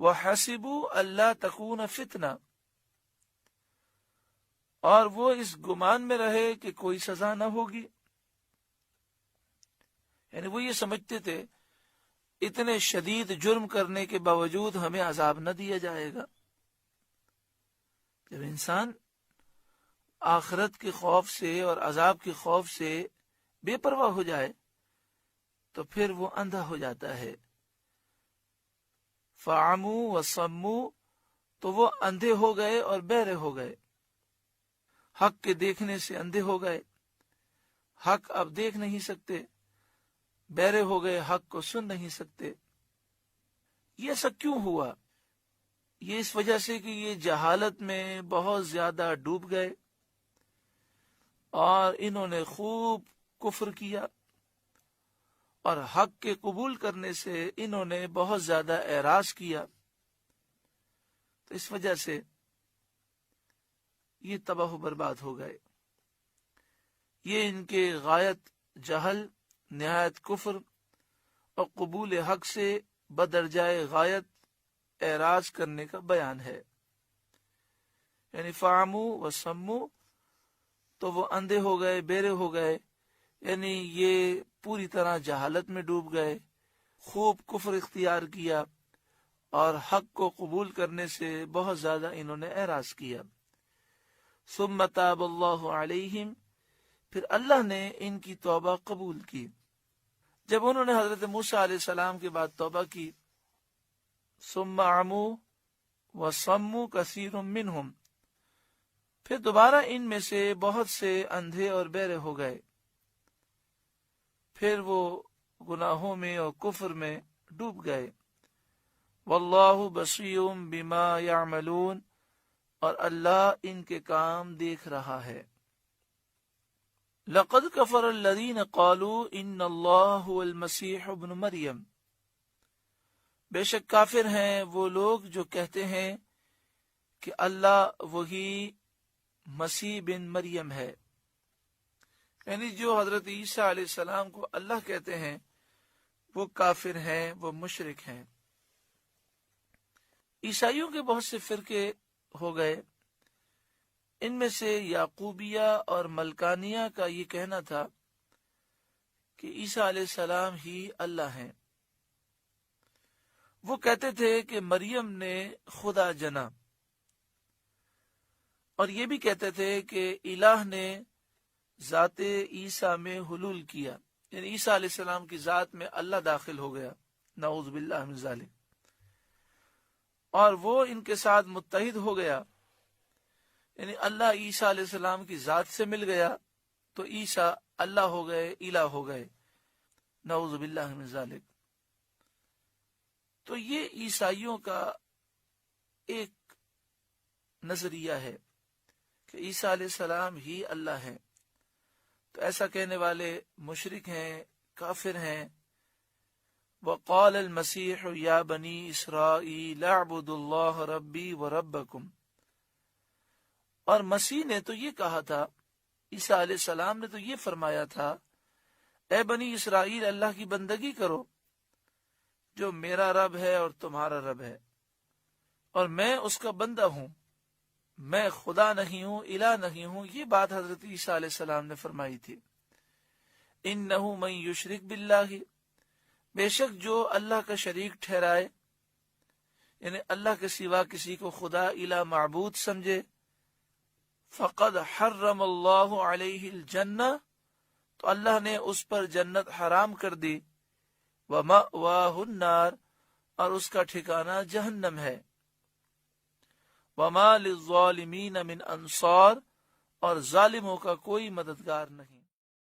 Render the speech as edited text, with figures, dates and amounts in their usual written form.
وَحَسِبُوا أَلَّا تَكُونَ فِتْنَةً، اور وہ اس گمان میں رہے کہ کوئی سزا نہ ہوگی. یعنی وہ یہ سمجھتے تھے اتنے شدید جرم کرنے کے باوجود ہمیں عذاب نہ دیا جائے گا. جب انسان آخرت کے خوف سے اور عذاب کے خوف سے بے پرواہ ہو جائے تو پھر وہ اندھا ہو جاتا ہے. فَعَمُوا وَصَمُّوا، تو وہ اندھے ہو گئے اور بہرے ہو گئے. حق کے دیکھنے سے اندھے ہو گئے، حق اب دیکھ نہیں سکتے. بہرے ہو گئے، حق کو سن نہیں سکتے. یہ ایسا کیوں ہوا؟ یہ اس وجہ سے کہ یہ جہالت میں بہت زیادہ ڈوب گئے اور انہوں نے خوب کفر کیا، اور حق کے قبول کرنے سے انہوں نے بہت زیادہ اعراض کیا. تو اس وجہ سے یہ تباہ و برباد ہو گئے. یہ ان کے غایت جہل، نہایت کفر اور قبول حق سے بدرجائے غایت اعراض کرنے کا بیان ہے. یعنی فعمو و سمو، تو وہ اندھے ہو گئے، بہرے ہو گئے، یعنی یہ پوری طرح جہالت میں ڈوب گئے، خوب کفر اختیار کیا اور حق کو قبول کرنے سے بہت زیادہ انہوں نے اعراض کیا. ثم تاب اللہ علیہم، پھر اللہ نے ان کی توبہ قبول کی. جب انہوں نے حضرت موسیٰ علیہ السلام کے بعد توبہ کی، ثم عموا وصموا کثیر منہم، پھر دوبارہ ان میں سے بہت سے اندھے اور بہرے ہو گئے، پھر وہ گناہوں میں اور کفر میں ڈوب گئے. واللہ بصیر بما یعملون، اور اللہ ان کے کام دیکھ رہا ہے. لقد کفر الذین قالوا ان اللہ هو المسیح ابن مریم، بے شک کافر ہیں وہ لوگ جو کہتے ہیں کہ اللہ وہی مسیح بن مریم ہے. یعنی جو حضرت عیسیٰ علیہ السلام کو اللہ کہتے ہیں وہ کافر ہیں، وہ مشرک ہیں. عیسائیوں کے بہت سے فرقے ہو گئے. ان میں سے یعقوبیہ اور ملکانیہ کا یہ کہنا تھا کہ عیسیٰ علیہ السلام ہی اللہ ہیں. وہ کہتے تھے کہ مریم نے خدا جنا، اور یہ بھی کہتے تھے کہ الہ نے ذات عیسیٰ میں حلول کیا، یعنی عیسیٰ علیہ السلام کی ذات میں اللہ داخل ہو گیا، نعوذ باللہ من ذالک، اور وہ ان کے ساتھ متحد ہو گیا. یعنی اللہ عیسیٰ علیہ السلام کی ذات سے مل گیا تو عیسیٰ اللہ ہو گئے، الہ ہو گئے، نعوذ باللہ من ذالک. تو یہ عیسائیوں کا ایک نظریہ ہے کہ عیسیٰ علیہ السلام ہی اللہ ہیں. تو ایسا کہنے والے مشرک ہیں، کافر ہیں. وقال المسیح یا بنی اسرائیل اعبدوا اللہ ربی وربکم، اور مسیح نے تو یہ کہا تھا، عیسیٰ علیہ السلام نے تو یہ فرمایا تھا، اے بنی اسرائیل اللہ کی بندگی کرو جو میرا رب ہے اور تمہارا رب ہے، اور میں اس کا بندہ ہوں، میں خدا نہیں ہوں، الہ نہیں ہوں. یہ بات حضرت عیسیٰ علیہ السلام نے فرمائی تھی. انہ من یشرک باللہ، بے شک جو اللہ کا شریک ٹھہرائے، یعنی اللہ کے سوا کسی کو خدا الہ معبود سمجھے، فقد حرم اللہ علیہ الجنہ، تو اللہ نے اس پر جنت حرام کر دی. ومأواہ النار، اور اس کا ٹھکانہ جہنم ہے. وما للظالمین من انصار، اور ظالموں کا کوئی مددگار نہیں.